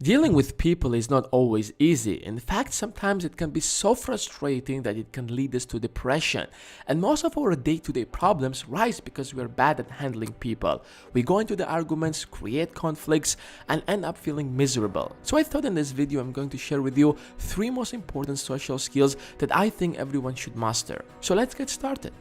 Dealing with people is not always easy. In fact, sometimes it can be so frustrating that it can lead us to depression. And most of our day-to-day problems rise because we are bad at handling people. We go into the arguments, create conflicts, and end up feeling miserable. So I thought in this video I'm going to share with you 3 most important social skills that I think everyone should master. So let's get started.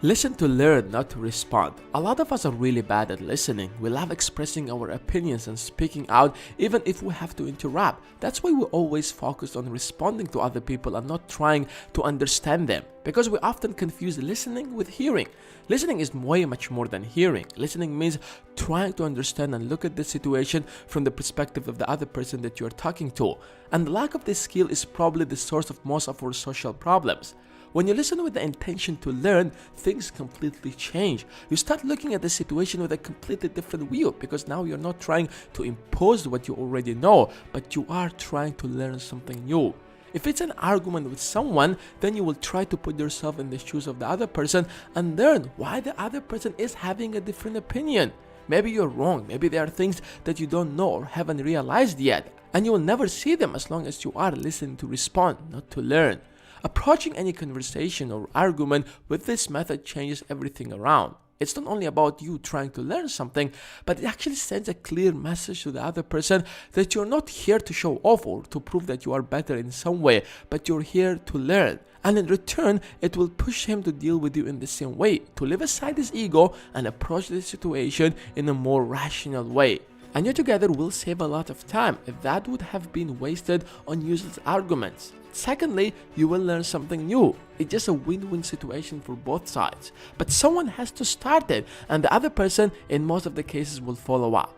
Listen to learn, not to respond. A lot of us are really bad at listening. We love expressing our opinions and speaking out even if we have to interrupt. That's why we always focus on responding to other people and not trying to understand them. Because we often confuse listening with hearing. Listening is way much more than hearing. Listening means trying to understand and look at the situation from the perspective of the other person that you are talking to. And the lack of this skill is probably the source of most of our social problems. When you listen with the intention to learn, things completely change. You start looking at the situation with a completely different view because now you're not trying to impose what you already know, but you are trying to learn something new. If it's an argument with someone, then you will try to put yourself in the shoes of the other person and learn why the other person is having a different opinion. Maybe you're wrong, maybe there are things that you don't know or haven't realized yet, and you will never see them as long as you are listening to respond, not to learn. Approaching any conversation or argument with this method changes everything around. It's not only about you trying to learn something, but it actually sends a clear message to the other person that you're not here to show off or to prove that you are better in some way, but you're here to learn. And in return, it will push him to deal with you in the same way, to leave aside his ego and approach the situation in a more rational way. And you together will save a lot of time if that would have been wasted on useless arguments. Secondly, you will learn something new. It's just a win-win situation for both sides. But someone has to start it, and the other person in most of the cases will follow up.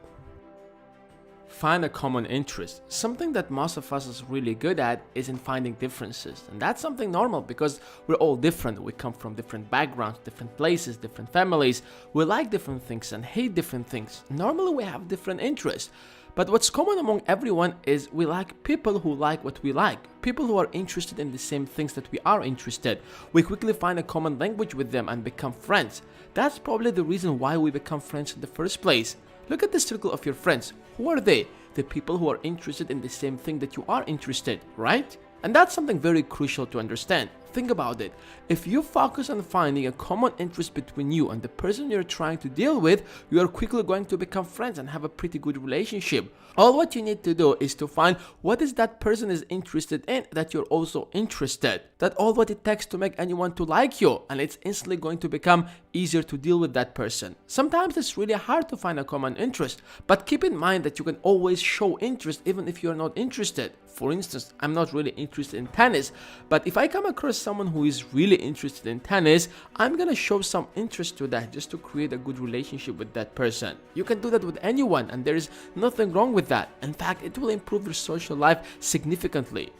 Find a common interest. Something that most of us is really good at is in finding differences. And that's something normal because we're all different. We come from different backgrounds, different places, different families. We like different things and hate different things. Normally we have different interests. But what's common among everyone is we like people who like what we like. People who are interested in the same things that we are interested. We quickly find a common language with them and become friends. That's probably the reason why we become friends in the first place. Look at the circle of your friends. Who are they? The people who are interested in the same thing that you are interested, right? And that's something very crucial to understand. Think about it. If you focus on finding a common interest between you and the person you're trying to deal with, you are quickly going to become friends and have a pretty good relationship. All what you need to do is to find what is that person is interested in that you're also interested. That's all what it takes to make anyone to like you, and it's instantly going to become easier to deal with that person. Sometimes it's really hard to find a common interest, but keep in mind that you can always show interest even if you're not interested. For instance, I'm not really interested in tennis, but if I come across someone who is really interested in tennis, I'm gonna show some interest to that just to create a good relationship with that person. You can do that with anyone, and there is nothing wrong with that. In fact, it will improve your social life significantly.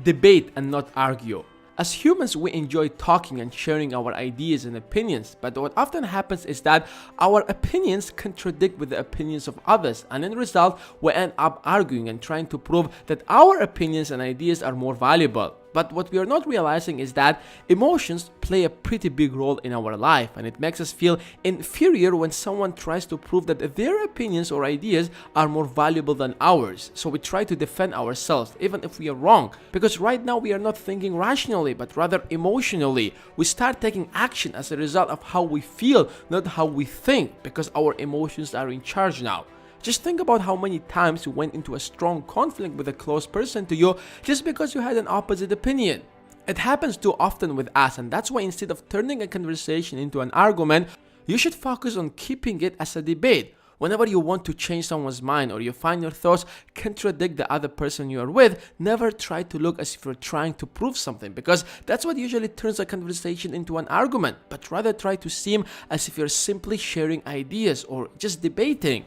Debate and not argue. As humans, we enjoy talking and sharing our ideas and opinions, but what often happens is that our opinions contradict with the opinions of others, and in result, we end up arguing and trying to prove that our opinions and ideas are more valuable. But what we are not realizing is that emotions play a pretty big role in our life, and it makes us feel inferior when someone tries to prove that their opinions or ideas are more valuable than ours. So we try to defend ourselves even if we are wrong, because right now we are not thinking rationally but rather emotionally. We start taking action as a result of how we feel, not how we think, because our emotions are in charge now. Just think about how many times you went into a strong conflict with a close person to you just because you had an opposite opinion. It happens too often with us, and that's why instead of turning a conversation into an argument, you should focus on keeping it as a debate. Whenever you want to change someone's mind or you find your thoughts contradict the other person you are with, never try to look as if you're trying to prove something, because that's what usually turns a conversation into an argument, but rather try to seem as if you're simply sharing ideas or just debating.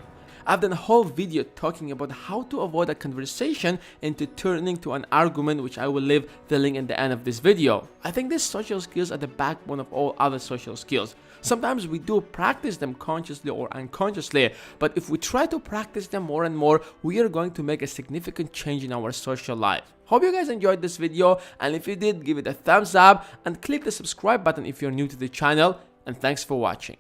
I've done a whole video talking about how to avoid a conversation into turning to an argument, which I will leave the link in the end of this video. I think these social skills are the backbone of all other social skills. Sometimes we do practice them consciously or unconsciously, but if we try to practice them more and more, we are going to make a significant change in our social life. Hope you guys enjoyed this video, and if you did, give it a thumbs up and click the subscribe button if you're new to the channel, and thanks for watching.